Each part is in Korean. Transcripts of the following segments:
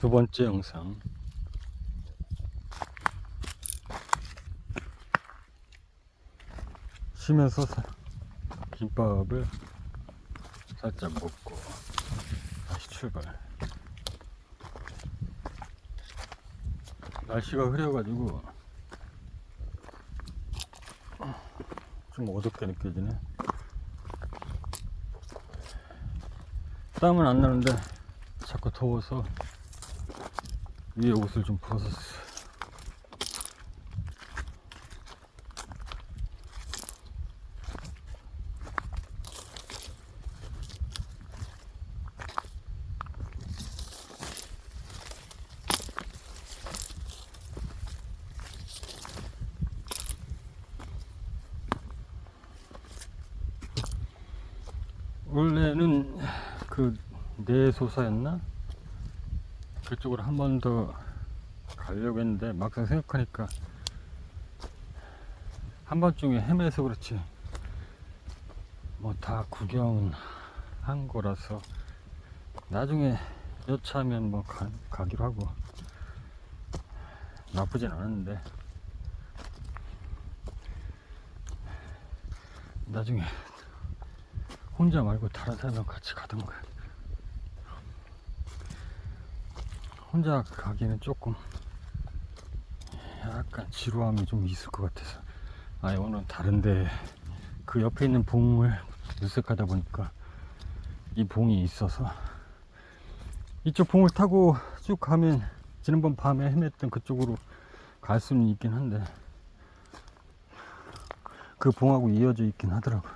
두 번째 영상. 쉬면서 김밥을 살짝 먹고 다시 출발. 날씨가 흐려가지고 좀 어둡게 느껴지네. 땀은 안 나는데 자꾸 더워서 위에 옷을 좀 벗었어. 원래는 그 내소사였나? 그쪽으로 한 번 더 가려고 했는데 막상 생각하니까 한번중에 헤매서 그렇지 뭐 다 구경은 한 거라서 나중에 여차하면 뭐 가기로 하고 나쁘진 않았는데 나중에 혼자 말고 다른 사람이랑 같이 가던가. 혼자 가기는 조금 약간 지루함이 좀 있을 것 같아서 아예 오늘은 다른데 그 옆에 있는 봉을 물색하다 보니까 이 봉이 있어서 이쪽 봉을 타고 쭉 가면 지난번 밤에 헤맸던 그쪽으로 갈 수는 있긴 한데 그 봉하고 이어져 있긴 하더라고.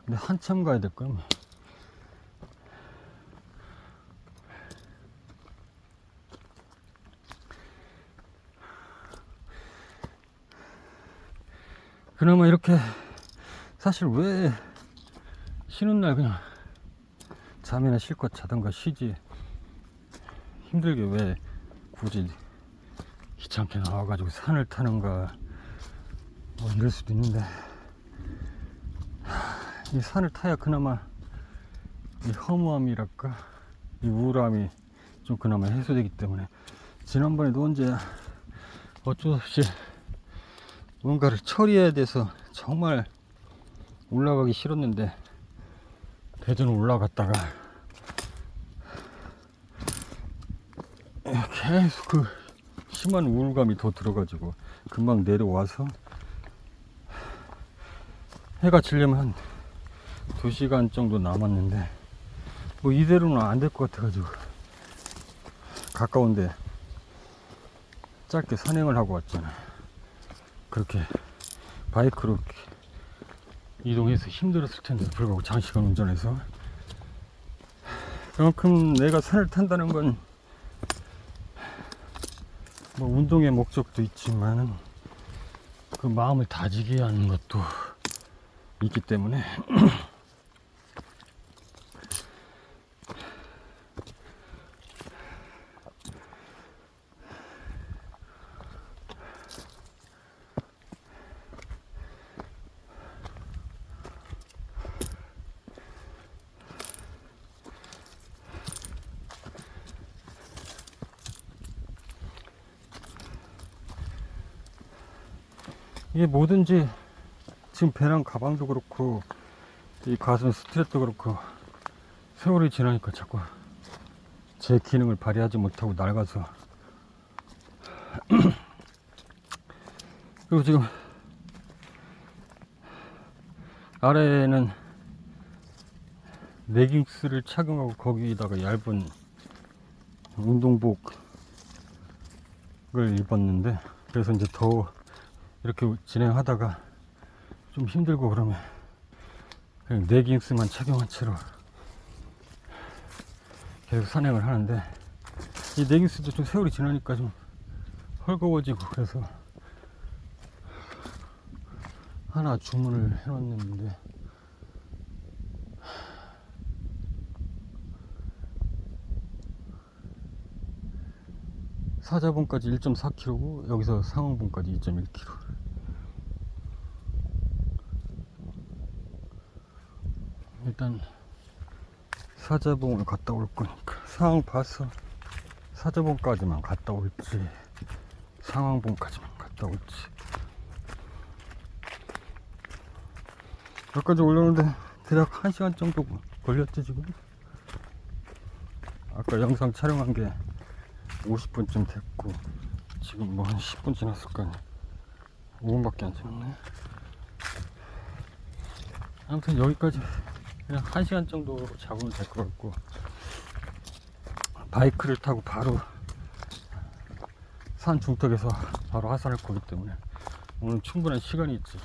근데 한참 가야 될 거야. 그나마 이렇게 사실 왜 쉬는 날 그냥 잠이나 실컷 자던가 쉬지 힘들게 왜 굳이 귀찮게 나와가지고 산을 타는가 뭐 이럴 수도 있는데 이 산을 타야 그나마 이 허무함이랄까 이 우울함이 좀 그나마 해소되기 때문에 지난번에도 언제 어쩔 수 없이 뭔가를 처리해야 돼서 정말 올라가기 싫었는데 대전을 올라갔다가 계속 그 심한 우울감이 더 들어가지고 금방 내려와서 해가 지려면 한 2시간 정도 남았는데 뭐 이대로는 안 될 것 같아가지고 가까운데 짧게 산행을 하고 왔잖아. 그렇게 바이크로 이동해서 힘들었을 텐데 불구하고 장시간 운전해서 그만큼 내가 산을 탄다는 건 뭐 운동의 목적도 있지만 그 마음을 다지게 하는 것도 있기 때문에 이게 뭐든지 지금 배랑 가방도 그렇고 이 가슴 스트랩도 그렇고 세월이 지나니까 자꾸 제 기능을 발휘하지 못하고 낡아서 그리고 지금 아래에는 레깅스를 착용하고 거기다가 얇은 운동복을 입었는데 그래서 이제 더 이렇게 진행하다가 좀 힘들고 그러면 그냥 레깅스만 착용한 채로 계속 산행을 하는데 이 레깅스도 좀 세월이 지나니까 좀 헐거워지고 그래서 하나 주문을 해놨는데 사자봉까지 1.4kg고 여기서 상원봉까지 2.1kg. 일단 사자봉을 갔다 올 거니까 상황 봐서 사저봉까지만 갔다 올지 상황봉까지만 갔다 올지. 여기까지 올라오는데 대략 1시간 정도 걸렸지 지금. 아까 영상 촬영한 게 50분쯤 됐고 지금 뭐 한 10분 지났을까. 5분밖에 안 지났네. 아무튼 여기까지 그냥 1시간 정도 잡으면 될 것 같고, 바이크를 타고 바로 산 중턱에서 바로 하산할 거기 때문에 오늘 충분한 시간이 있지.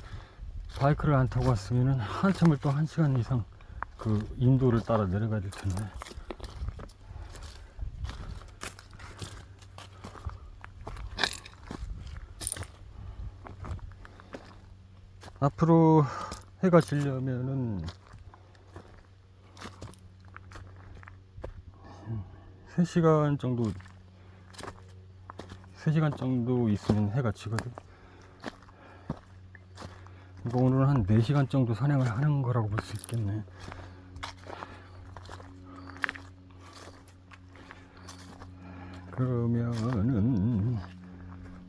바이크를 안 타고 왔으면은 한참을 또 1시간 이상 그 인도를 따라 내려가야 될 텐데. 앞으로 해가 지려면은 3시간 정도 있으면 해가 지거든. 그러니까 오늘은 한 4시간 정도 산행을 하는 거라고 볼 수 있겠네. 그러면은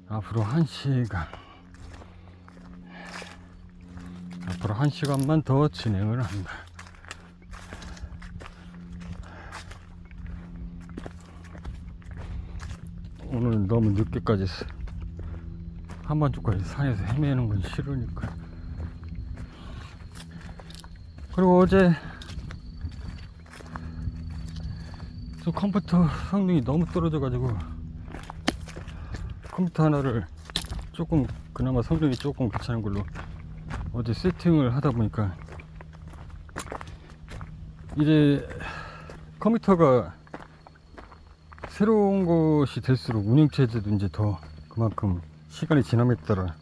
앞으로 1시간만 더 진행을 한다. 오늘 너무 늦게까지 한반도까지 산에서 헤매는 건 싫으니까. 그리고 어제 저 컴퓨터 성능이 너무 떨어져 가지고 컴퓨터 하나를 조금 그나마 성능이 조금 괜찮은 걸로 어제 세팅을 하다 보니까 이제 컴퓨터가 새로운 것이 될수록 운영체제도 이제 더 그만큼 시간이 지남에 따라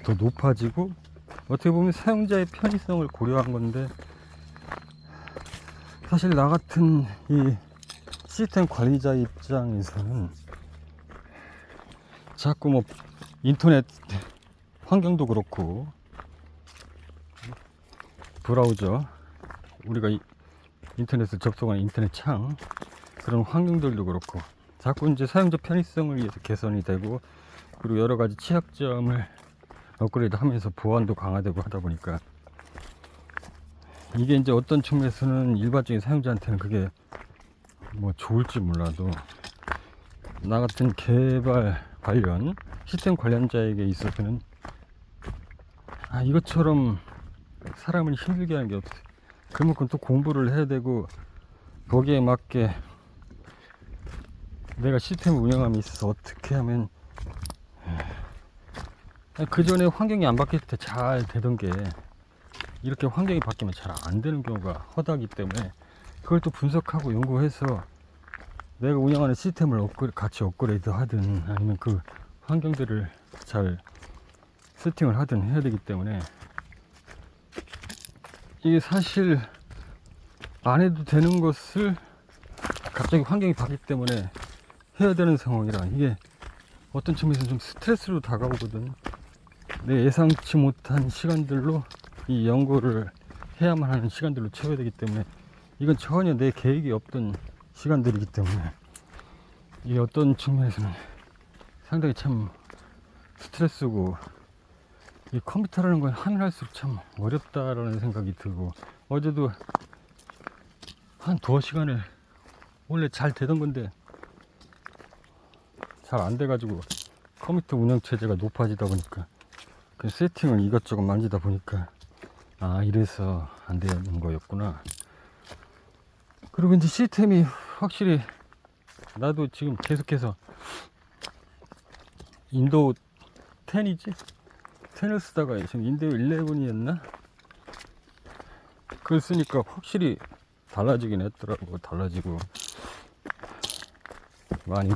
더 높아지고, 어떻게 보면 사용자의 편의성을 고려한 건데, 사실 나 같은 이 시스템 관리자 입장에서는 자꾸 뭐 인터넷 환경도 그렇고 브라우저, 우리가 인터넷을 접속하는 인터넷 창, 그런 환경들도 그렇고 자꾸 이제 사용자 편의성을 위해서 개선이 되고, 그리고 여러 가지 취약점을 업그레이드 하면서 보안도 강화되고 하다 보니까 이게 이제 어떤 측면에서는 일반적인 사용자한테는 그게 뭐 좋을지 몰라도, 나 같은 개발 관련 시스템 관련자에게 있어서는 이것처럼 사람을 힘들게 하는 게 없어. 그만큼 또 공부를 해야 되고, 거기에 맞게 내가 시스템을 운영함에 있어서 어떻게 하면, 그 전에 환경이 안 바뀔 때 잘 되던 게 이렇게 환경이 바뀌면 잘 안 되는 경우가 허다하기 때문에, 그걸 또 분석하고 연구해서 내가 운영하는 시스템을 같이 업그레이드 하든 아니면 그 환경들을 잘 세팅을 하든 해야 되기 때문에, 이게 사실 안 해도 되는 것을 갑자기 환경이 바뀌기 때문에 해야 되는 상황이라, 이게 어떤 측면에서 좀 스트레스로 다가오거든. 내 예상치 못한 시간들로 이 연구를 해야만 하는 시간들로 채워야 되기 때문에, 이건 전혀 내 계획이 없던 시간들이기 때문에 이게 어떤 측면에서는 상당히 참 스트레스고, 이 컴퓨터라는 건 하면 할수록 참 어렵다라는 생각이 들고, 어제도 한 2시간을 원래 잘 되던 건데 잘 안 돼가지고 컴퓨터 운영 체제가 높아지다 보니까 그 세팅을 이것저것 만지다 보니까 이래서 안 되는 거였구나. 그리고 이제 시스템이 확실히, 나도 지금 계속해서 인도우 10이지? 10을 쓰다가 지금 인도우 11이었나? 그걸 쓰니까 확실히 달라지긴 했더라고. 달라지고 많이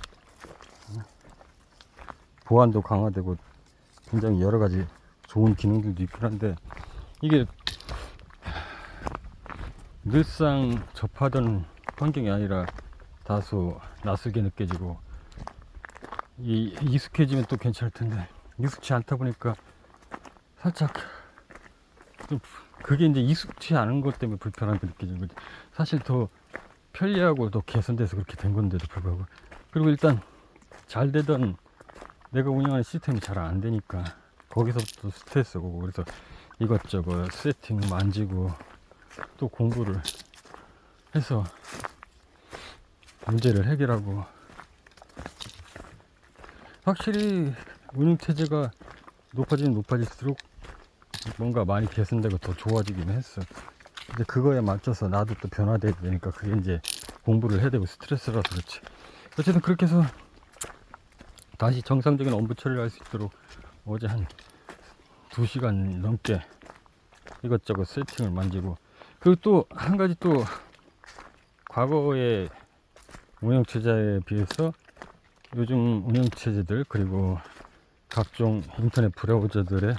보안도 강화되고 굉장히 여러 가지 좋은 기능들도 있긴 한데, 이게 늘상 접하던 환경이 아니라 다소 낯설게 느껴지고, 익숙해지면 또 괜찮을 텐데 익숙치 않다 보니까 살짝 좀, 그게 이제 익숙치 않은 것 때문에 불편하게 느껴지는 거지. 사실 더 편리하고 또 개선돼서 그렇게 된 건데도 불구하고, 그리고 일단 잘 되던 내가 운영하는 시스템이 잘 안 되니까 거기서부터 스트레스가 오고, 그래서 이것저것 세팅 만지고 또 공부를 해서 문제를 해결하고. 확실히 운영체제가 높아질수록 뭔가 많이 개선되고 더 좋아지긴 했어. 이제 그거에 맞춰서 나도 또 변화돼야 되니까 그게 이제 공부를 해야 되고 스트레스라서 그렇지. 어쨌든 그렇게 해서 다시 정상적인 업무 처리를 할 수 있도록 어제 한 2시간 넘게 이것저것 세팅을 만지고, 그리고 또 한 가지, 또 과거의 운영체제에 비해서 요즘 운영체제들 그리고 각종 인터넷 브라우저들의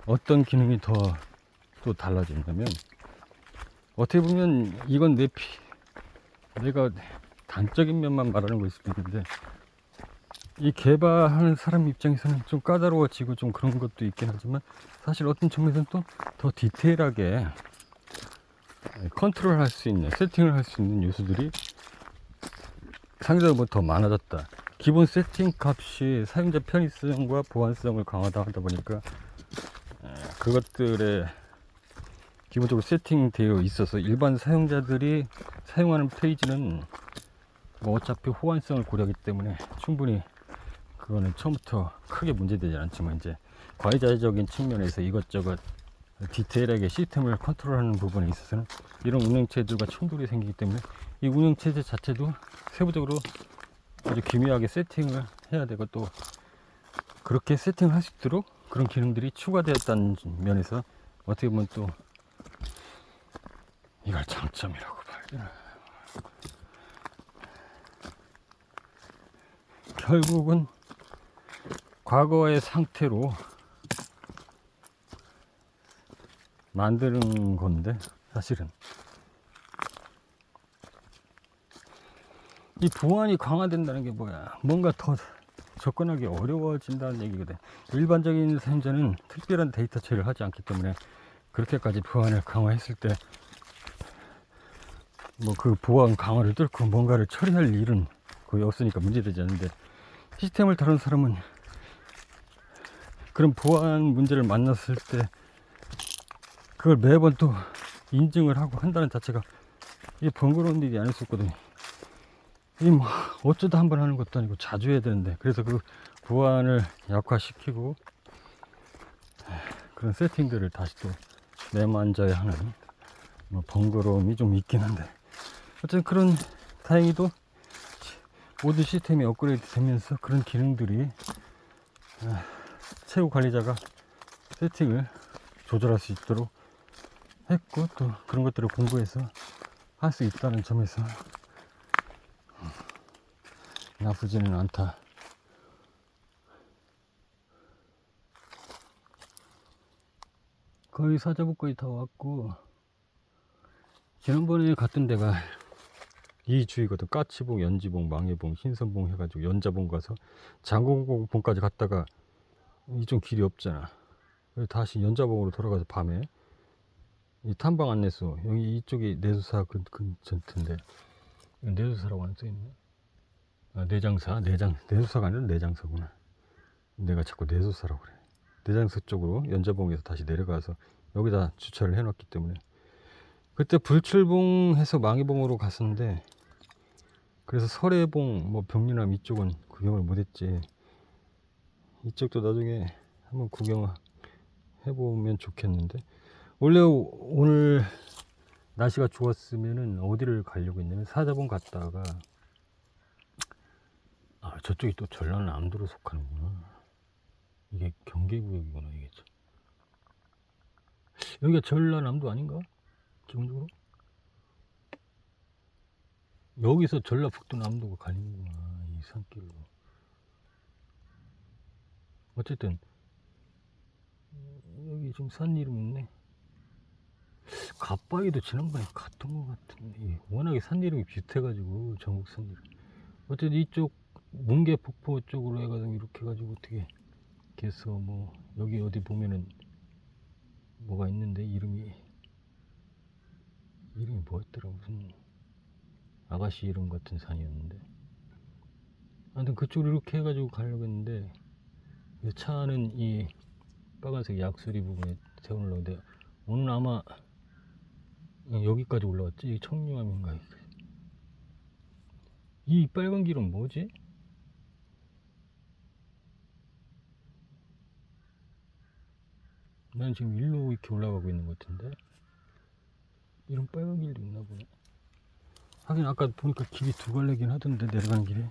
어떤 기능이 더 또 달라졌냐면, 어떻게 보면 이건 내가 단적인 면만 말하는 거일 수도 있는데, 이 개발하는 사람 입장에서는 좀 까다로워지고 좀 그런 것도 있긴 하지만, 사실 어떤 측면에서는 또 더 디테일하게 컨트롤 할 수 있는, 세팅을 할 수 있는 요소들이 상대적으로 더 많아졌다. 기본 세팅 값이 사용자 편의성과 보안성을 강화하다 보니까 그것들에 기본적으로 세팅되어 있어서 일반 사용자들이 사용하는 페이지는 뭐 어차피 호환성을 고려하기 때문에 충분히 그거는 처음부터 크게 문제되지 않지만, 이제 과외자적인 측면에서 이것저것 디테일하게 시스템을 컨트롤하는 부분에 있어서는 이런 운영체제들과 충돌이 생기기 때문에 이 운영체제 자체도 세부적으로 아주 기묘하게 세팅을 해야 되고, 또 그렇게 세팅을 할 수 있도록 그런 기능들이 추가되었다는 면에서 어떻게 보면 또 이걸 장점이라고 봐야 되나. 결국은 과거의 상태로 만드는 건데, 사실은 이 보안이 강화된다는 게 뭐야, 뭔가 더 접근하기 어려워진다는 얘기거든. 일반적인 사용자는 특별한 데이터 처리를 하지 않기 때문에 그렇게까지 보안을 강화했을 때 뭐 그 보안 강화를 뚫고 뭔가를 처리할 일은 거의 없으니까 문제되지 않는데, 시스템을 다룬 사람은 그런 보안 문제를 만났을 때 그걸 매번 또 인증을 하고 한다는 자체가 이게 번거로운 일이 아닐 수 없거든요. 이 뭐 어쩌다 한번 하는 것도 아니고 자주 해야 되는데, 그래서 그 보안을 약화시키고 그런 세팅들을 다시 또 내만져야 하는 뭐 번거로움이 좀 있긴 한데, 어쨌든 그런, 다행히도 모든 시스템이 업그레이드 되면서 그런 기능들이 채우 관리자가 세팅을 조절할 수 있도록 했고, 또 그런 것들을 공부해서 할 수 있다는 점에서 나쁘지는 않다. 거의 사자복까지 다 왔고, 지난번에 갔던 데가 이 주위거든. 까치봉, 연지봉, 망해봉, 흰선봉 해가지고 연자봉 가서 장공봉까지 갔다가 이쪽 길이 없잖아. 그래서 다시 연자봉으로 돌아가서 밤에 이 탐방 안내소, 여기 이쪽이 내수사 근처인데, 내수사라고 안 써있네. 아, 내수사가 아니라 내장사구나. 내가 자꾸 내수사라고 그래. 내장사 쪽으로 연자봉에서 다시 내려가서 여기다 주차를 해놨기 때문에, 그때 불출봉 해서 망해봉으로 갔었는데, 그래서 설해봉, 뭐 병리남 이쪽은 구경을 못했지. 이쪽도 나중에 한번 구경해보면 좋겠는데, 원래 오늘 날씨가 좋았으면은 어디를 가려고 했냐면 사자봉 갔다가, 아 저쪽이 또 전라남도로 속하는구나. 이게 경계구역이구나. 이게 여기가 전라남도 아닌가? 기본적으로 여기서 전라북도 남도가 갈리는구나, 이 산길로. 어쨌든 여기 지금 산 이름 있네. 갓바위도 지난번에 갔던 것 같은데, 워낙에 산 이름이 비슷해가지고 전국 산 이름. 어쨌든 이쪽 문계폭포 쪽으로 해가지고 이렇게 해가지고 어떻게 해서, 뭐 여기 어디 보면은 뭐가 있는데, 이름이 뭐였더라, 무슨 아가씨 이름 같은 산이었는데, 아무튼 그쪽으로 이렇게 해가지고 가려고 했는데 이 차는 이 빨간색 약수리 부분에 세우려고 했는데 오늘 아마 여기까지 올라왔지. 이 청류암인가. 이 빨간 길은 뭐지? 난 지금 일로 이렇게 올라가고 있는 것 같은데 이런 빨간 길도 있나 보네. 하긴 아까 보니까 길이 두 갈래긴 하던데, 내려가는 길이.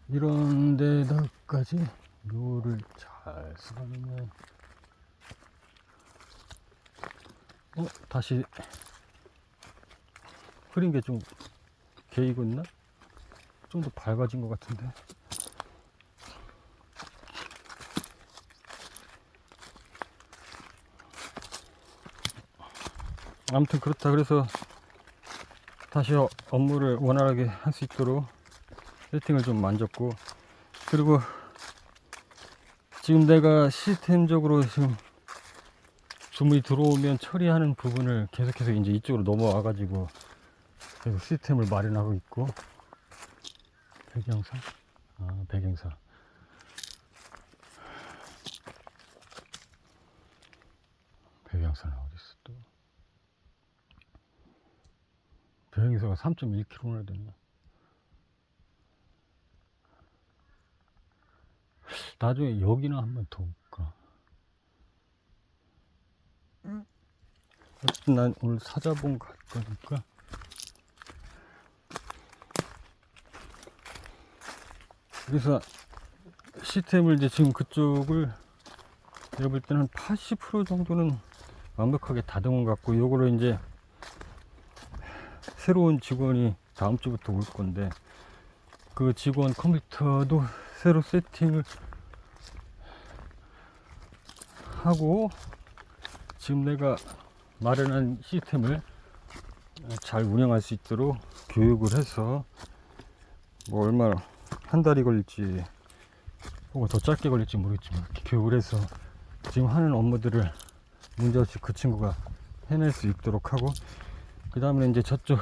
이런 데다까지 묘를 잘 써놓으면 다시 흐린 게 좀 개익었나? 좀 더 밝아진 것 같은데. 아무튼 그렇다. 그래서 다시 업무를 원활하게 할 수 있도록 세팅을 좀 만졌고, 그리고 지금 내가 시스템적으로 지금 주문이 들어오면 처리하는 부분을 계속해서 이제 이쪽으로 넘어와 가지고 계속 시스템을 마련하고 있고. 배경사? 배경사. 배경사는 어디 있어 또? 배경사가 3.1km나 되네. 나중에 여기나 한번 더 볼까? 어쨌든 난 오늘 사자봉 갈 거니까. 그래서 시스템을 이제 지금 그쪽을 내가 볼 때는 80% 정도는 완벽하게 다듬은 것 같고, 요거를 이제 새로운 직원이 다음 주부터 올 건데 그 직원 컴퓨터도 새로 세팅을 하고 지금 내가 마련한 시스템을 잘 운영할 수 있도록 교육을 해서 뭐 얼마나 한 달이 걸릴지 혹은 더 짧게 걸릴지 모르겠지만 교육을 해서 지금 하는 업무들을 문제없이 그 친구가 해낼 수 있도록 하고, 그 다음에 이제 저쪽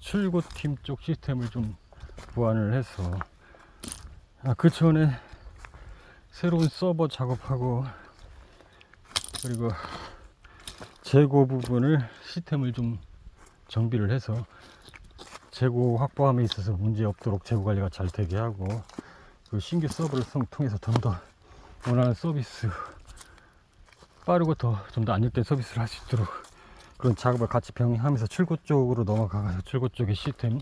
출고팀 쪽 시스템을 좀 보완을 해서 그 전에 새로운 서버 작업하고, 그리고 재고 부분을 시스템을 좀 정비를 해서 재고 확보함에 있어서 문제 없도록 재고 관리가 잘 되게 하고, 그 신규 서버를 통해서 좀 더 원하는 서비스 빠르고 좀 더 안정된 서비스를 할 수 있도록 그런 작업을 같이 병행하면서 출고 쪽으로 넘어가서 출고 쪽의 시스템,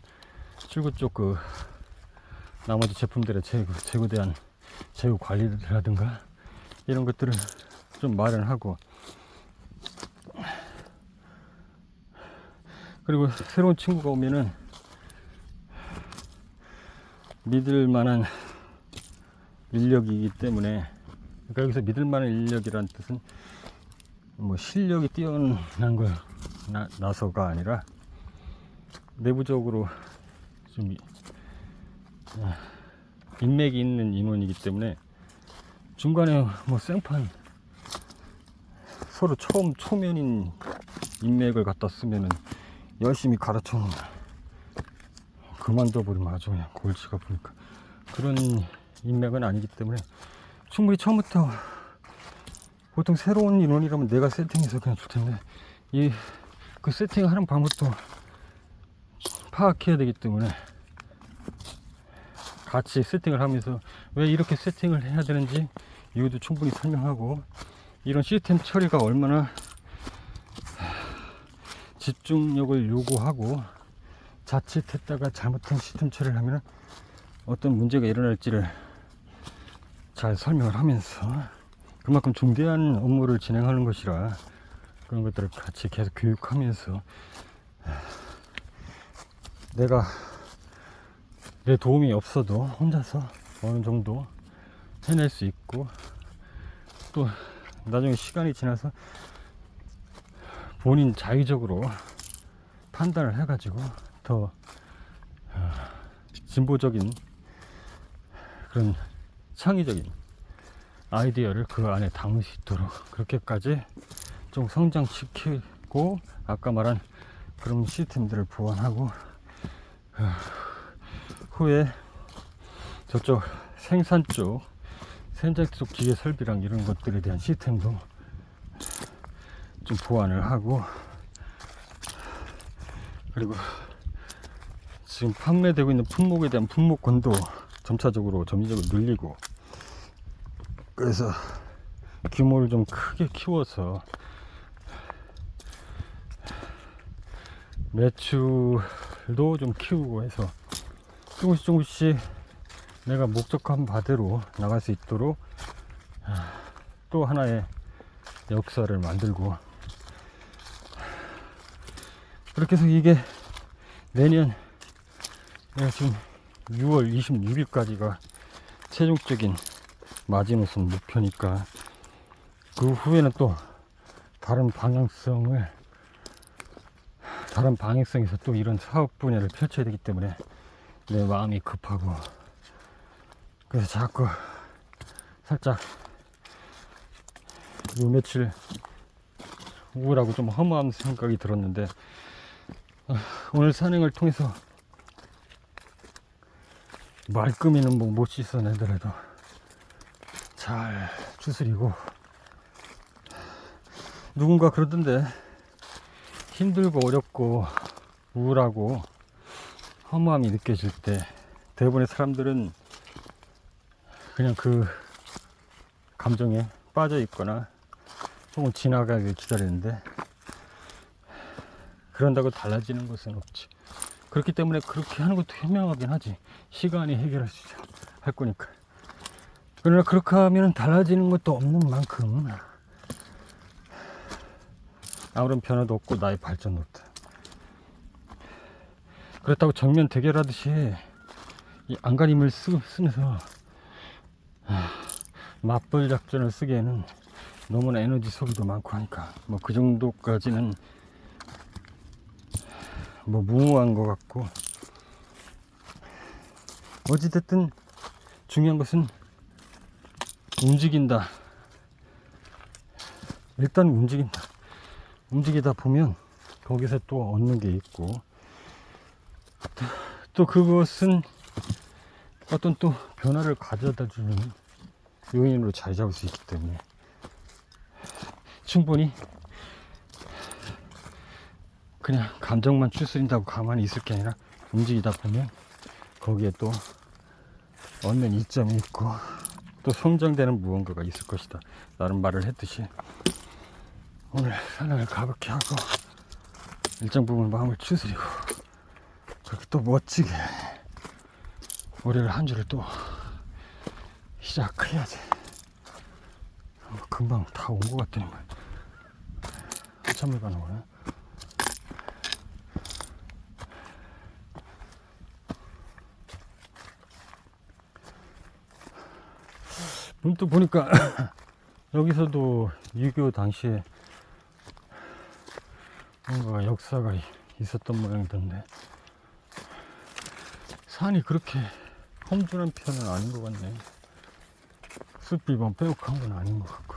출고 쪽 그 나머지 제품들의 재고 대한 재고 관리라든가 이런 것들을 좀 마련하고, 그리고 새로운 친구가 오면은 믿을 만한 인력이기 때문에, 그러니까 여기서 믿을 만한 인력이란 뜻은 뭐 실력이 뛰어난 걸 나서가 아니라 내부적으로 좀 인맥이 있는 인원이기 때문에 중간에 뭐 생판 서로 처음 초면인 인맥을 갖다 쓰면은 열심히 가르쳐 놓으면 그만둬 버리면 아주 그냥 골치가 아프니까 그런 인맥은 아니기 때문에 충분히 처음부터, 보통 새로운 인원이라면 내가 세팅해서 그냥 줄 텐데 그 세팅하는 방법도 파악해야 되기 때문에 같이 세팅을 하면서 왜 이렇게 세팅을 해야 되는지 이유도 충분히 설명하고, 이런 시스템 처리가 얼마나 집중력을 요구하고 자칫했다가 잘못된 시스템 처리를 하면 어떤 문제가 일어날지를 잘 설명을 하면서, 그만큼 중대한 업무를 진행하는 것이라 그런 것들을 같이 계속 교육하면서 내가 내 도움이 없어도 혼자서 어느 정도 해낼 수 있고, 또 나중에 시간이 지나서 본인 자의적으로 판단을 해가지고 더 진보적인 그런 창의적인 아이디어를 그 안에 담을 수 있도록 그렇게까지 좀 성장시킬 고 아까 말한 그런 시스템들을 보완하고 후에 저쪽 생산 쪽 생산 쪽 기계 설비랑 이런 것들에 대한 시스템도 좀 보완을 하고, 그리고 지금 판매되고 있는 품목에 대한 품목권도 점차적으로 점진적으로 늘리고, 그래서 규모를 좀 크게 키워서 매출도 좀 키우고 해서 조금씩 내가 목적한 바대로 나갈 수 있도록 또 하나의 역사를 만들고, 그렇게 해서 이게 내년 내가 지금 6월 26일까지가 최종적인 마지노선 목표니까, 그 후에는 또 다른 방향성에서 또 이런 사업 분야를 펼쳐야 되기 때문에 내 마음이 급하고, 그래서 자꾸 살짝 요 며칠 우울하고 좀 허무한 생각이 들었는데, 오늘 산행을 통해서 말끔히는 뭐 못 씻어내더라도 잘 추스리고, 누군가 그러던데 힘들고 어렵고 우울하고 허무함이 느껴질 때 대부분의 사람들은 그냥 그 감정에 빠져 있거나 혹은 지나가길 기다리는데, 그런다고 달라지는 것은 없지. 그렇기 때문에 그렇게 하는 것도 현명하긴 하지. 시간이 해결할 수 할 거니까. 그러나 그렇게 하면 달라지는 것도 없는 만큼 아무런 변화도 없고 나의 발전도 없다. 그렇다고 정면 대결하듯이 이 안간힘을 쓰면서 맞벌 작전을 쓰기에는 너무나 에너지 소비도 많고 하니까 뭐 그 정도까지는 뭐 무모한 것 같고, 어찌됐든 중요한 것은 움직인다. 일단 움직인다. 움직이다 보면 거기서 또 얻는 게 있고, 또 그것은 어떤 또 변화를 가져다 주는 요인으로 자리 잡을 수 있기 때문에 충분히 그냥 감정만 추스린다고 가만히 있을 게 아니라 움직이다 보면 거기에 또 얻는 이점이 있고 또 성장되는 무언가가 있을 것이다 라는 말을 했듯이, 오늘 산행을 가볍게 하고 일정 부분 마음을 추스리고 그렇게 또 멋지게 올해를 한 주를 또 시작해야지. 금방 다 온 것 같더니 한참을 가는 거네. 문득 보니까 여기서도 유교 당시에 뭔가 역사가 있었던 모양이던데, 산이 그렇게 험준한 편은 아닌 것 같네. 숲이 뭐 빼곡한 건 아닌 것 같고.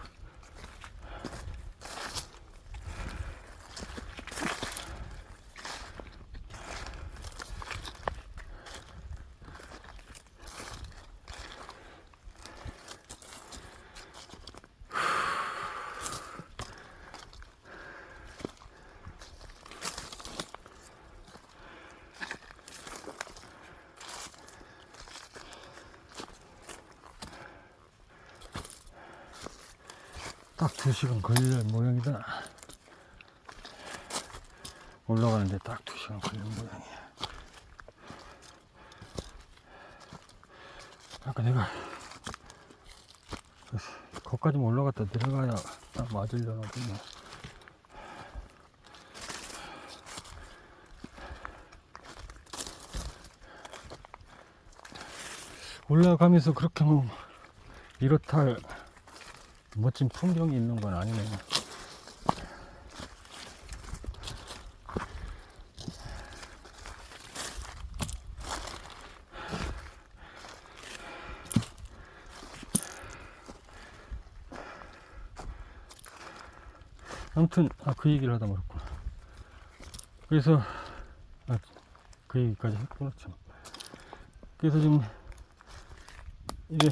딱 2시간 걸릴 모양이다. 올라가는데 딱 2시간 걸릴 모양이야. 아까 내가 거기까지만 올라갔다 내려가야 딱 맞으려나 보네. 올라가면서 그렇게 뭐 이렇다 할 멋진 풍경이 있는 건 아니네. 아무튼 그 얘기를 하다 말았구나. 그래서 그 얘기까지 했구나 참. 그래서 지금 이게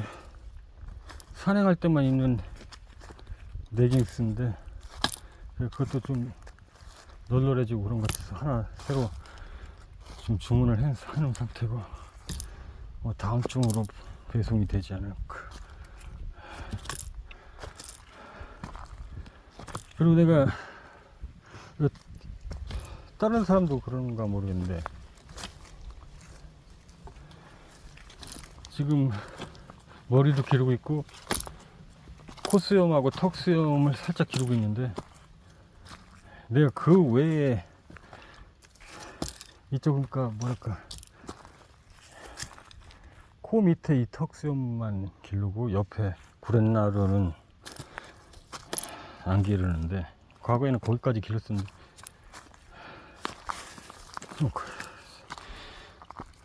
산행할 때만 입는 레깅스인데 그것도 좀 널널해지고 그런 것 같아서 하나 새로 좀 주문을 해놓은 상태고, 다음 주로 배송이 되지 않을까. 그리고 내가 다른 사람도 그런가 모르겠는데 지금 머리도 기르고 있고 콧수염하고 턱수염을 살짝 기르고 있는데, 내가 그 외에 이쪽, 그러니까 뭐랄까, 코 밑에 이 턱수염만 기르고 옆에 구렛나루는 안 기르는데, 과거에는 거기까지 길렀었는데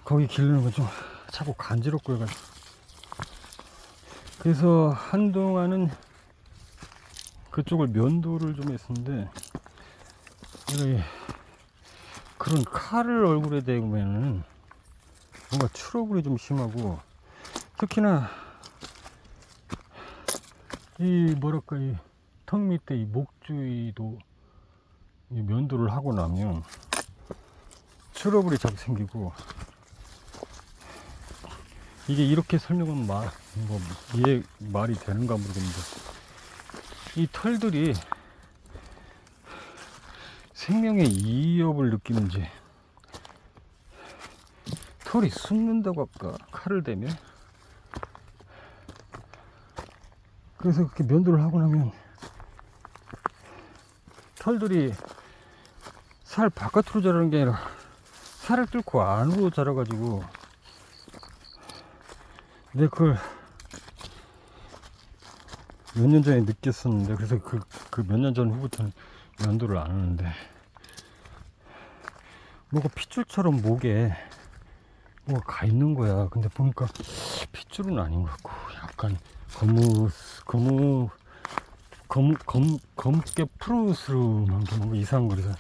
거기 기르는 건 좀 자꾸 간지럽고 해가지고, 그래서 한동안은 그쪽을 면도를 좀 했었는데, 이렇게 그런 칼을 얼굴에 대면은 뭔가 트러블이 좀 심하고, 특히나 이 뭐랄까, 이 턱 밑에 이 목 주위도 이 면도를 하고 나면 트러블이 자꾸 생기고, 이게 이렇게 설명은 이해 말이 되는가 모르겠는데, 이 털들이 생명의 이협을 느끼는지 털이 숨는다고 할까, 칼을 대면. 그래서 그렇게 면도를 하고 나면 털들이 살 바깥으로 자라는 게 아니라 살을 뚫고 안으로 자라가지고, 내가 그걸 몇 년 전에 느꼈었는데, 그래서 그 몇 년 전 후부터는 면도를 안 하는데, 뭐가 핏줄처럼 목에 뭐가 가 있는 거야. 근데 보니까 핏줄은 아닌 것 같고, 약간 검게 푸르스름한 게 뭔가 이상한 거. 그래서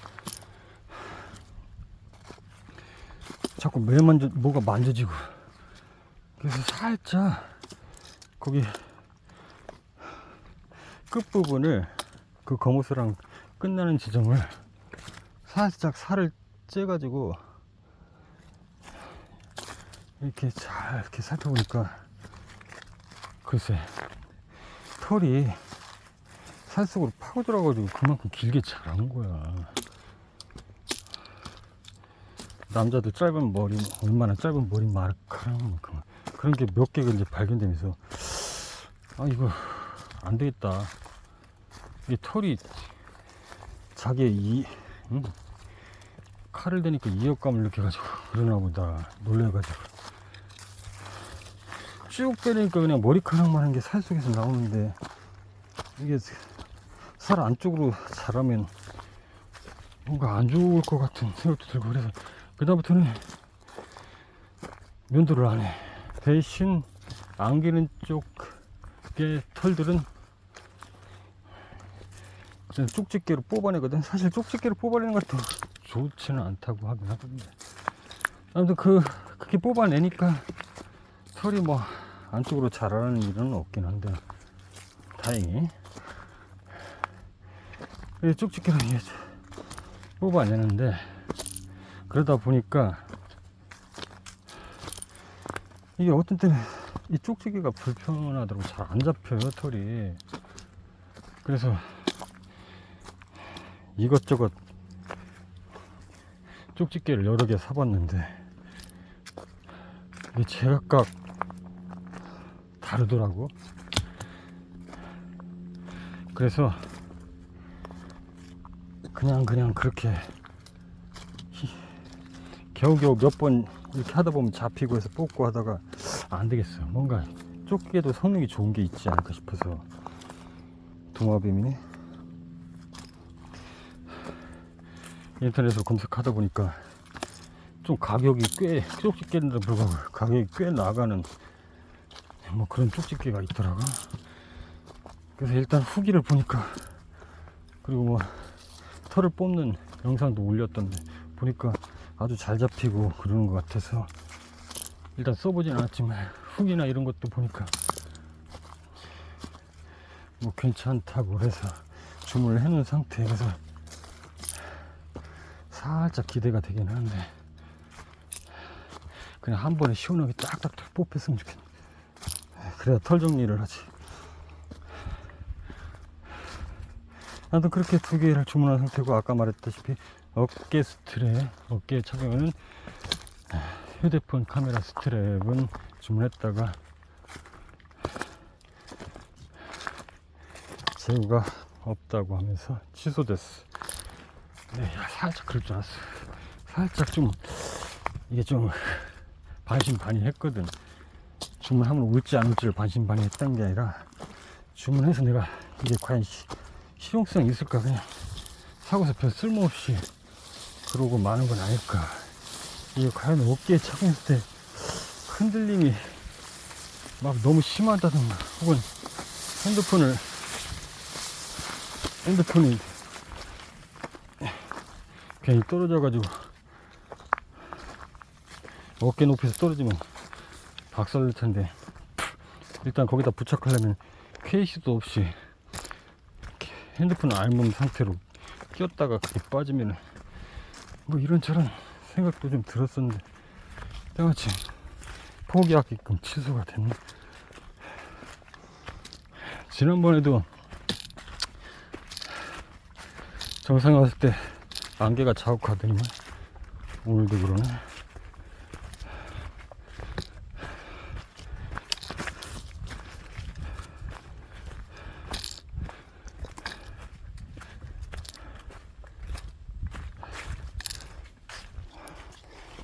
자꾸 뭐가 만져지고, 그래서 살짝 거기 끝부분을, 그 거무스랑 끝나는 지점을 살짝 살을 째가지고 이렇게 잘 이렇게 살펴보니까, 글쎄 털이 살 속으로 파고 들어가지고 그만큼 길게 자란 거야. 남자들 짧은 머리, 얼마나 짧은 머리 머리카락만큼 그런 게 몇 개가 이제 발견되면서, 이거 안 되겠다. 이 털이 자기의 칼을 대니까 이역감을 느껴가지고 그러나 보다 놀래가지고 쭉 빼니까 그냥 머리카락만 한 게 살 속에서 나오는데, 이게 살 안쪽으로 자라면 뭔가 안 좋을 것 같은 생각도 들고, 그래서 그다음부터는 면도를 안 해. 대신 안기는 쪽의 털들은 쪽집게로 뽑아내거든. 사실 쪽집게로 뽑아내는 것도 좋지는 않다고 하긴 하던데, 아무튼 그렇게 뽑아내니까 털이 뭐 안쪽으로 자라는 일은 없긴 한데, 다행히 쪽집게로 뽑아내는데, 그러다 보니까 이게 어떤 때는 이 쪽집게가 불편하더라고. 잘 안 잡혀요, 털이. 그래서 이것저것 쪽집게를 여러 개 사봤는데 이게 제각각 다르더라고. 그래서 그냥 그렇게 겨우겨우 몇 번 이렇게 하다 보면 잡히고 해서 뽑고 하다가 안 되겠어요. 뭔가 쪽집게도 성능이 좋은 게 있지 않을까 싶어서. 도마뱀이네. 인터넷으로 검색하다 보니까 좀 가격이 쪽집게인데 불구하고 가격이 꽤 나가는 뭐 그런 쪽집게가 있더라고. 그래서 일단 후기를 보니까, 그리고 뭐 털을 뽑는 영상도 올렸던데 보니까 아주 잘 잡히고 그러는 것 같아서 일단 써보진 않았지만 훅이나 이런 것도 보니까 뭐 괜찮다고 그래서 주문을 해놓은 상태에서 살짝 기대가 되긴 하는데 그냥 한 번에 시원하게 딱딱딱 뽑혔으면 좋겠네. 그래야 털 정리를 하지. 나도 그렇게 2개를 주문한 상태고, 아까 말했다시피 어깨 스트랩, 어깨에 착용하는 휴대폰 카메라 스트랩은 주문했다가 재고가 없다고 하면서 취소됐어. 네, 살짝 그럴 줄 알았어. 살짝 좀 이게 좀 반신반의했거든. 주문하면 올지 안 올지를 반신반의했던 게 아니라, 주문해서 내가 이게 과연 실용성이 있을까, 그냥 사고서 별 쓸모없이 그러고 마는 건 아닐까. 이게 과연 어깨에 착용했을 때 흔들림이 막 너무 심하다던가, 혹은 핸드폰이 괜히 떨어져가지고 어깨 높이에서 떨어지면 박살날 텐데, 일단 거기다 부착하려면 케이스도 없이 핸드폰을 알몸 상태로 끼웠다가 그게 빠지면 뭐 이런저런 생각도 좀 들었었는데 때마침 포기하게끔 취소가 됐네. 지난번에도 정상 왔을 때 안개가 자욱하더니만 오늘도 그러네.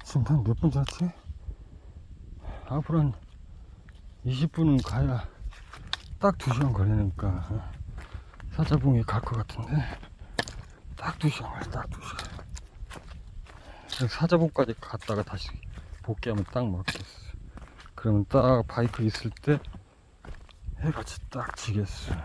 지금 한 몇 분 지났지? 앞으로 한 20분은 가야 딱 2시간 걸리니까 사자봉에 갈 것 같은데, 딱 2시간 걸려. 딱 2시간. 사자봉까지 갔다가 다시 복귀하면 딱 맞겠어. 그러면 딱 바이크 있을 때 해같이 딱 지겠어.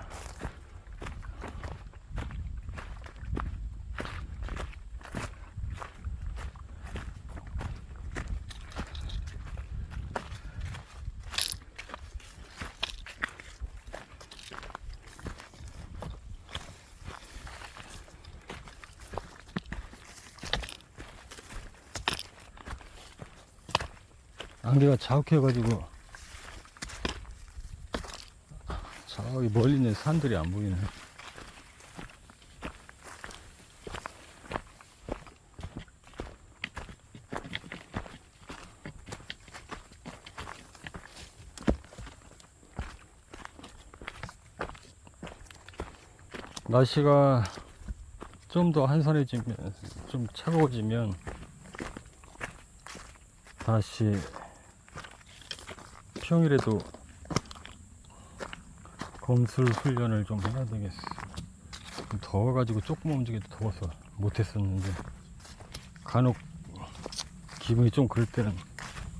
안개가 자욱해가지고 저기 멀리 있는 산들이 안 보이네. 날씨가 좀 더 한산해지면, 좀 차가워지면 다시 평일에도 검술 훈련을 좀 해야 되겠어. 더워가지고 조금 움직여도 더워서 못했었는데, 간혹 기분이 좀 그럴 때는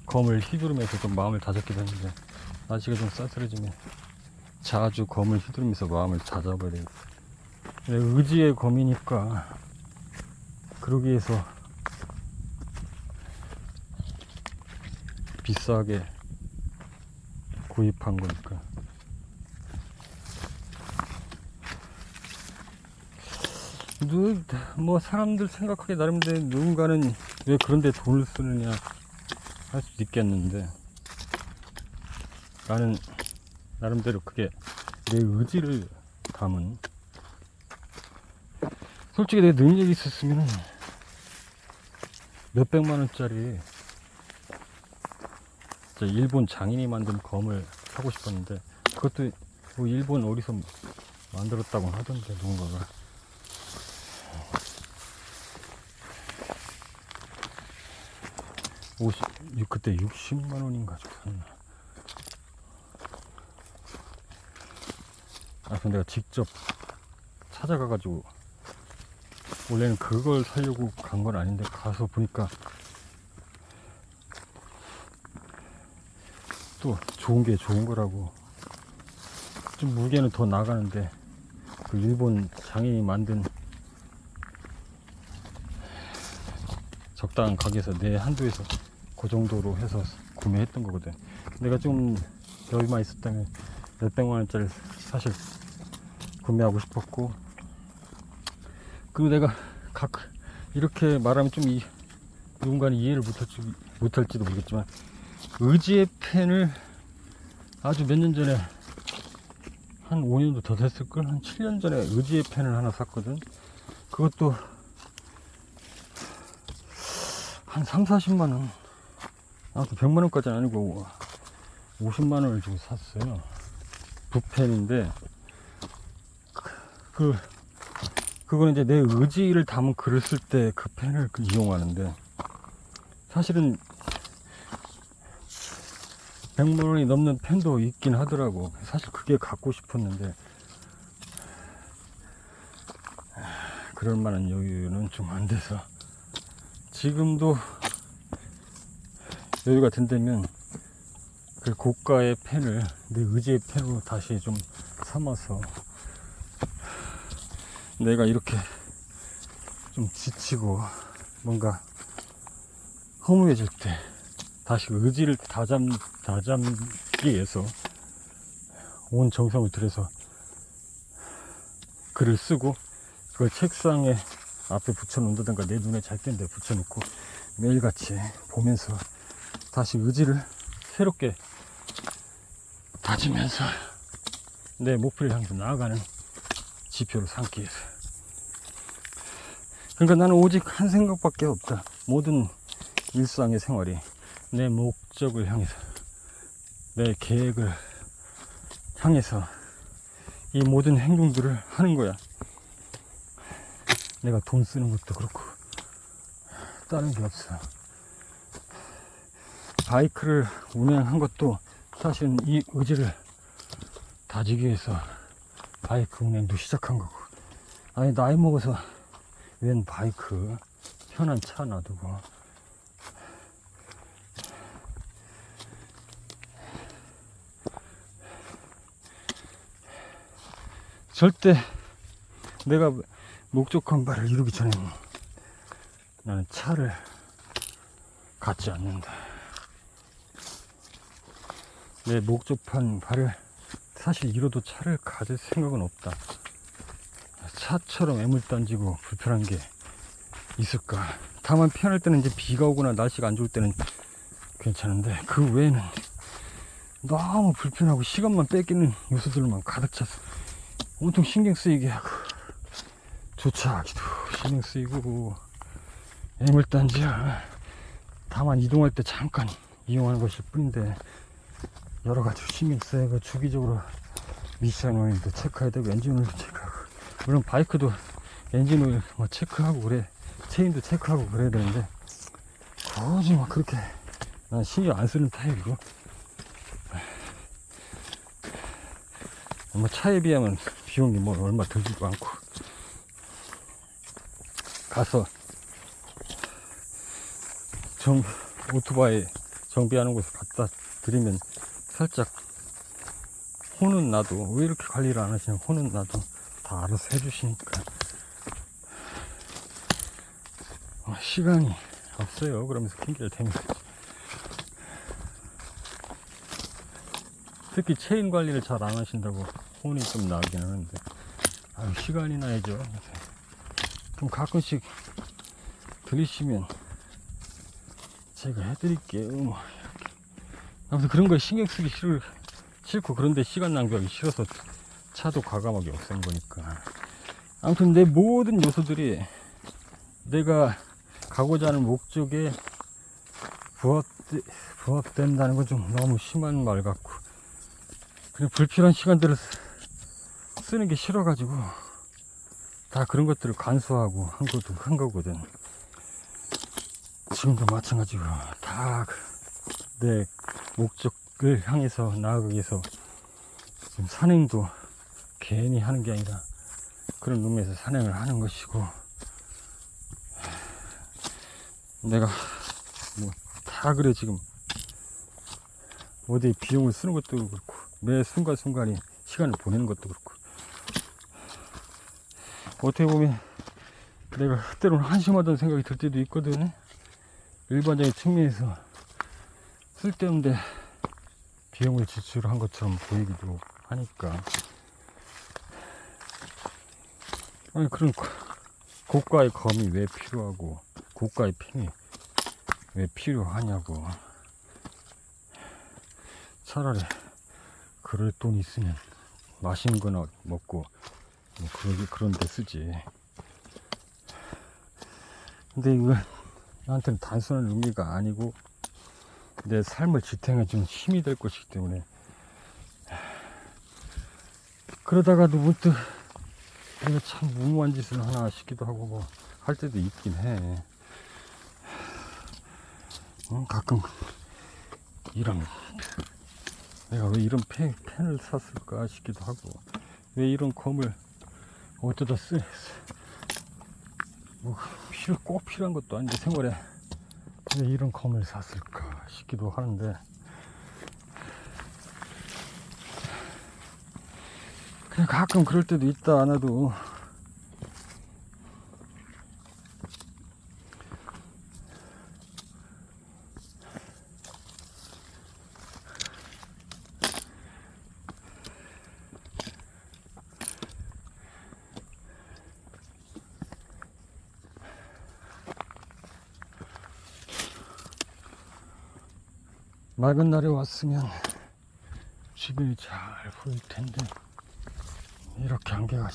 검을 휘두르면서 좀 마음을 다잡기도 했는데, 날씨가 좀 싸늘해지면 자주 검을 휘두르면서 마음을 다잡아야 되겠어. 의지의 검이니까 그러기 위해서 비싸게 구입한 거니까. 뭐 사람들 생각하기 나름대로 누군가는 왜 그런데 돈을 쓰느냐 할 수도 있겠는데, 나는 나름대로 그게 내 의지를 담은, 솔직히 내 능력이 있었으면 몇백만 원짜리 일본 장인이 만든 검을 사고 싶었는데, 그것도 뭐 일본 어디서 만들었다고 하던데, 누군가가. 그때 60만 원인가 주고 샀나. 그래서 내가 직접 찾아가가지고, 원래는 그걸 사려고 간 건 아닌데, 가서 보니까 또 좋은 게 좋은 거라고. 좀 무게는 더 나가는데, 그 일본 장인이 만든 적당한 가게에서 내 한도에서 그 정도로 해서 구매했던 거거든. 내가 좀 여유만 있었다면 몇백만 원짜리 사실 구매하고 싶었고, 그리고 내가 이렇게 말하면 좀 누군가는 이해를 못할지도 모르겠지만, 의지의 펜을 아주 몇 년 전에, 한 5년도 더 됐을걸? 한 7년 전에 의지의 펜을 하나 샀거든. 그것도 한 3, 40만원, 아무튼 100만원까지는 아니고 50만원을 주고 샀어요. 붓펜인데, 그거는 이제 내 의지를 담은 글을 쓸 때 그 펜을 이용하는데, 사실은 100만원이 넘는 펜도 있긴 하더라고. 사실 그게 갖고 싶었는데, 그럴 만한 여유는 좀 안 돼서, 지금도 여유가 된다면 그 고가의 펜을 내 의지의 펜으로 다시 좀 삼아서, 내가 이렇게 좀 지치고 뭔가 허무해질 때 다시 의지를 다잡기 위해서 온 정성을 들여서 글을 쓰고, 그걸 책상에 앞에 붙여놓는다든가 내 눈에 잘 띄는 데 붙여놓고 매일같이 보면서 다시 의지를 새롭게 다지면서 내 목표를 향해서 나아가는 지표를 삼기 위해서. 그러니까 나는 오직 한 생각밖에 없다. 모든 일상의 생활이 내 목적을 향해서, 내 계획을 향해서 이 모든 행동들을 하는 거야. 내가 돈 쓰는 것도 그렇고 다른 게 없어. 바이크를 운행한 것도 사실은 이 의지를 다지기 위해서 바이크 운행도 시작한 거고. 아니, 나이 먹어서 웬 바이크, 편한 차 놔두고. 절대 내가 목적한 바를 이루기 전에는 나는 차를 갖지 않는다. 내 목적한 바를 사실 이뤄도 차를 가질 생각은 없다. 차처럼 애물단지고 불편한 게 있을까? 다만 편할 때는 이제 비가 오거나 날씨가 안 좋을 때는 괜찮은데, 그 외에는 너무 불편하고 시간만 뺏기는 요소들만 가득 차서 온통 신경 쓰이게 하고, 주차하기도 신경 쓰이고 애물단지야. 다만 이동할 때 잠깐 이용하는 것일 뿐인데, 여러 가지 신경 쓰이고 주기적으로 미션 오일도 체크해야 되고 엔진 오일도 체크하고, 물론 바이크도 엔진 오일 뭐 체크하고 그래, 체인도 체크하고 그래야 되는데, 굳이 막 그렇게 난 신경 안 쓰는 타입이고, 뭐 차에 비하면 비용이 뭐 얼마 들지도 않고, 가서 오토바이 정비하는 곳에 갖다 드리면 살짝 혼은 나도, 왜 이렇게 관리를 안 하시냐 혼은 나도 다 알아서 해주시니까. 시간이 없어요 그러면서 핑계를 대면서. 특히 체인 관리를 잘 안 하신다고 혼이 좀 나긴 하는데, 시간이 나야죠. 좀 가끔씩 들리시면 제가 해드릴게요. 뭐 아무튼 그런 거에 신경 쓰기 싫고, 그런데 시간 낭비하기 싫어서 차도 과감하게 없앤 거니까. 아무튼 내 모든 요소들이 내가 가고자 하는 목적에 부합된다는 건 좀 너무 심한 말 같고, 그냥 불필요한 시간들을 쓰는 게 싫어가지고 다 그런 것들을 간수하고 한 거거든. 지금도 마찬가지고 다 내 목적을 향해서 나아가기 위해서 지금 산행도 괜히 하는 게 아니라 그런 의미에서 산행을 하는 것이고, 내가 뭐 다 그래. 지금 어디에 비용을 쓰는 것도 그렇고, 매 순간순간이 시간을 보내는 것도 그렇고, 어떻게 보면 내가 때로는 한심하다는 생각이 들 때도 있거든. 일반적인 측면에서 쓸데없는데 비용을 지출한 것처럼 보이기도 하니까. 아니, 그런 고가의 검이 왜 필요하고 고가의 펜이 왜 필요하냐고. 차라리 그럴 돈 있으면 맛있는 거나 먹고 뭐 그런 데 쓰지. 근데 이건 나한테는 단순한 의미가 아니고 내 삶을 지탱해 주는 힘이 될 것이기 때문에, 그러다가도 문득 내가 참 무모한 짓을 하나 싶기도 하고 뭐 할 때도 있긴 해. 가끔 이런, 내가 왜 이런 펜을 샀을까 싶기도 하고, 왜 이런 검을 어쩌다 뭐 꼭 필요한 것도 아닌데 생활에 왜 이런 검을 샀을까 싶기도 하는데, 그냥 가끔 그럴 때도 있다 안 해도. 맑은 날에 왔으면 주변이 잘 보일 텐데 이렇게 안개가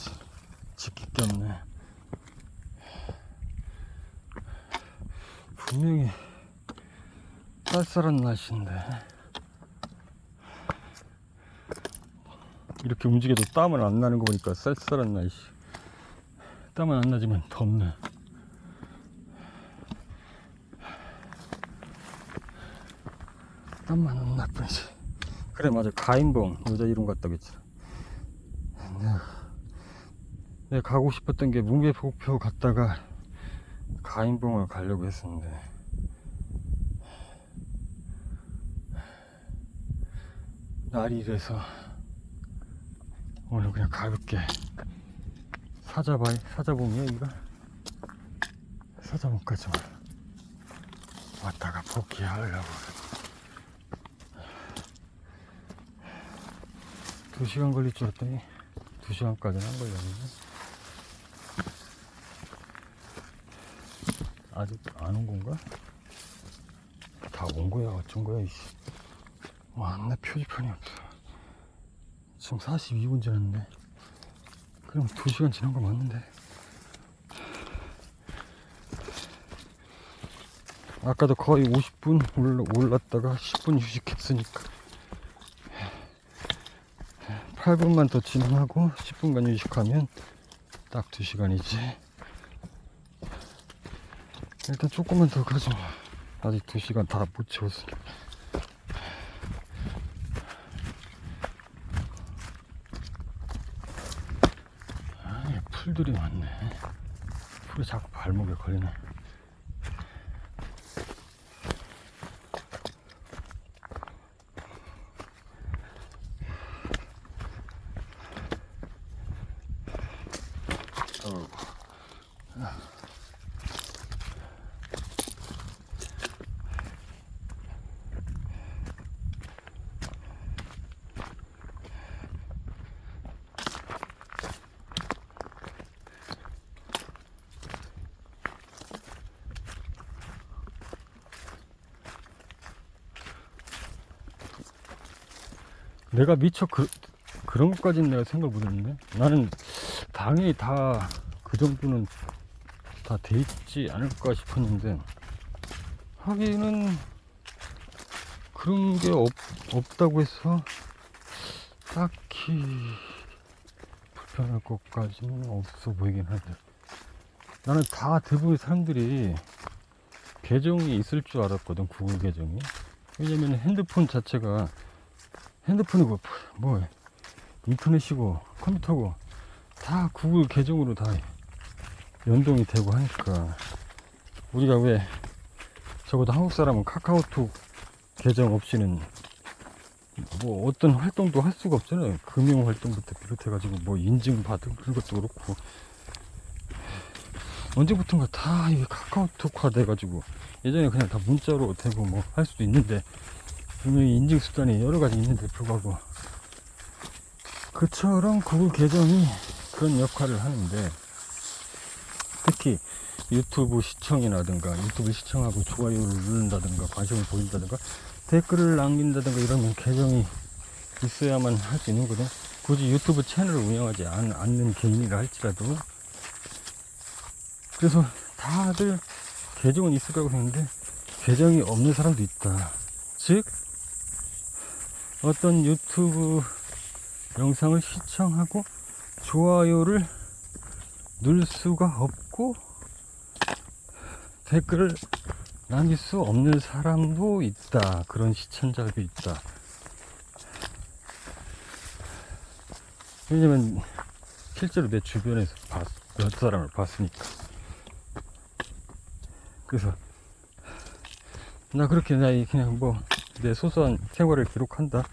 짙게 꼈네. 분명히 쌀쌀한 날씨인데 이렇게 움직여도 땀은 안 나는 거 보니까 쌀쌀한 날씨. 땀은 안 나지만 덥네. 땀만 안 나뿐이지. 그래, 맞아, 가인봉 여자 이름 같다고 했잖아. 내가 가고 싶었던 게 뭉게복표 갔다가 가인봉을 가려고 했었는데, 날이 이래서 오늘 그냥 가볍게 사자봉이야 이거? 사자봉까지만 왔다가 복귀하려고. 2시간 걸릴 줄 알았더니 2시간까지는 안 걸렸네. 아직 안 온 건가? 다 온 거야 어쩐 거야 이씨. 안내 표지판이 없어. 지금 42분 지났네. 그럼 2시간 지난 거 맞는데. 아까도 거의 50분 올랐다가 10분 휴식했으니까 8분만 더 진행하고 10분간 휴식하면 딱 2시간이지. 일단 조금만 더 가자. 아직 2시간 다 못 채웠으니까. 풀들이 많네. 풀이 자꾸 발목에 걸리네. 내가 미처 그런 것까지는 내가 생각을 못했는데, 나는 당연히 다 그 정도는 다 돼 있지 않을까 싶었는데, 하기는 그런 게 없다고 해서 딱히 불편할 것까지는 없어 보이긴 하는데, 나는 다 대부분의 사람들이 계정이 있을 줄 알았거든, 구글 계정이. 왜냐면 핸드폰 자체가, 핸드폰이고 뭐 인터넷이고 컴퓨터고 다 구글 계정으로 다 연동이 되고 하니까, 우리가 왜 적어도 한국 사람은 카카오톡 계정 없이는 뭐 어떤 활동도 할 수가 없잖아요. 금융 활동부터 비롯해 가지고 뭐 인증 받은 그런 것도 그렇고. 언제부턴가 다 이게 카카오톡화 돼가지고, 예전에 그냥 다 문자로 되고 뭐 할 수도 있는데, 분명히 인증 수단이 여러 가지 있는데 불구하고, 그처럼 구글 계정이 그런 역할을 하는데, 특히 유튜브 시청이라든가, 유튜브 시청하고 좋아요를 누른다든가, 관심을 보인다든가, 댓글을 남긴다든가 이러면 계정이 있어야만 할 수 있는 거든. 굳이 유튜브 채널을 운영하지 않는 개인이라 할지라도. 그래서 다들 계정은 있을 거라고 했는데 계정이 없는 사람도 있다. 즉 어떤 유튜브 영상을 시청하고 좋아요를 누를 수가 없고 댓글을 남길 수 없는 사람도 있다. 그런 시청자도 있다. 왜냐면 실제로 내 주변에서 몇 사람을 봤으니까. 그래서 나 그렇게 나 그냥 뭐 내 소소한 생활을 기록한다.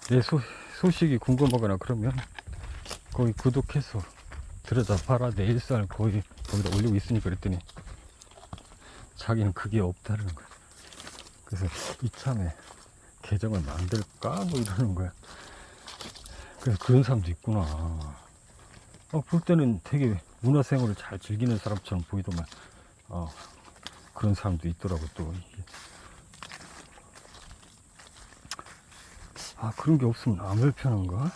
내 소식이 궁금하거나 그러면 거기 구독해서 들여다 봐라. 내 일상을 거의 거기다 올리고 있으니까. 그랬더니 자기는 그게 없다는 거야. 그래서 이참에 계정을 만들까 뭐 이러는 거야. 그래서 그런 사람도 있구나. 볼 때는 되게 문화생활을 잘 즐기는 사람처럼 보이더만 그런 사람도 있더라고. 또 그런 게 없으면 안 불편한가?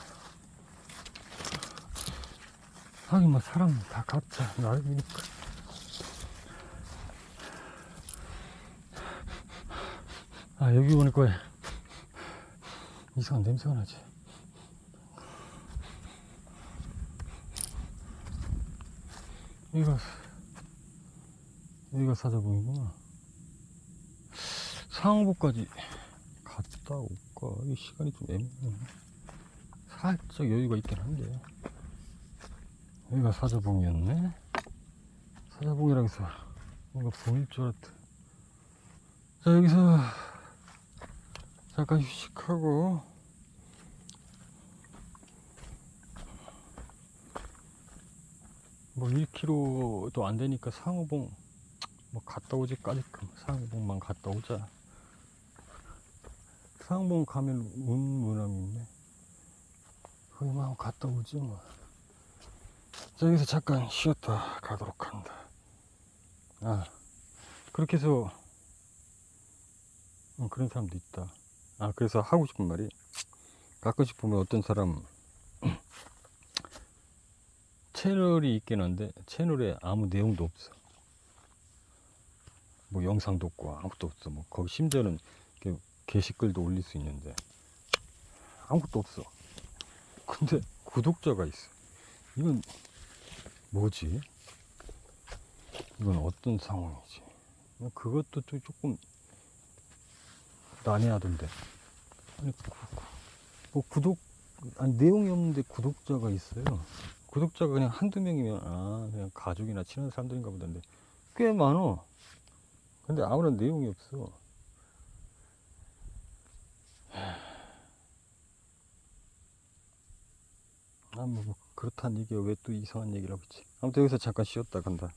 하긴 뭐 사람 다 각자 나름이니까. 여기 오니까 이상한 냄새가 나지. 여기가 사자봉이구나. 상호보까지 갔다 올까? 이 시간이 좀 애매하네. 살짝 여유가 있긴 한데. 여기가 사자봉이었네. 사자봉이라 해서 뭔가 보일 줄 알았다. 자, 여기서 잠깐 휴식하고 뭐 1km도 안 되니까 상호봉 뭐 갔다 오지까지 상호봉만 갔다 오자. 상호봉 가면 운문암이 있네. 거기만 한번 갔다 오지 뭐. 자, 여기서 잠깐 쉬었다 가도록 한다. 그렇게 해서 그런 사람도 있다. 그래서 하고 싶은 말이, 가끔씩 보면 어떤 사람 채널이 있긴 한데 채널에 아무 내용도 없어. 뭐 영상도 없고 아무것도 없어. 뭐 거기 심지어는 게시글도 올릴 수 있는데 아무것도 없어. 근데 구독자가 있어. 이건 뭐지? 이건 어떤 상황이지? 그것도 또 조금 난해하던데. 아니, 뭐 내용이 없는데 구독자가 있어요. 구독자가 그냥 한두 명이면 그냥 가족이나 친한 사람들인가 보던데 꽤 많어. 근데 아무런 내용이 없어. 뭐 그렇다는 얘기야. 왜 또 이상한 얘기를 하고 있지? 아무튼 여기서 잠깐 쉬었다 간다.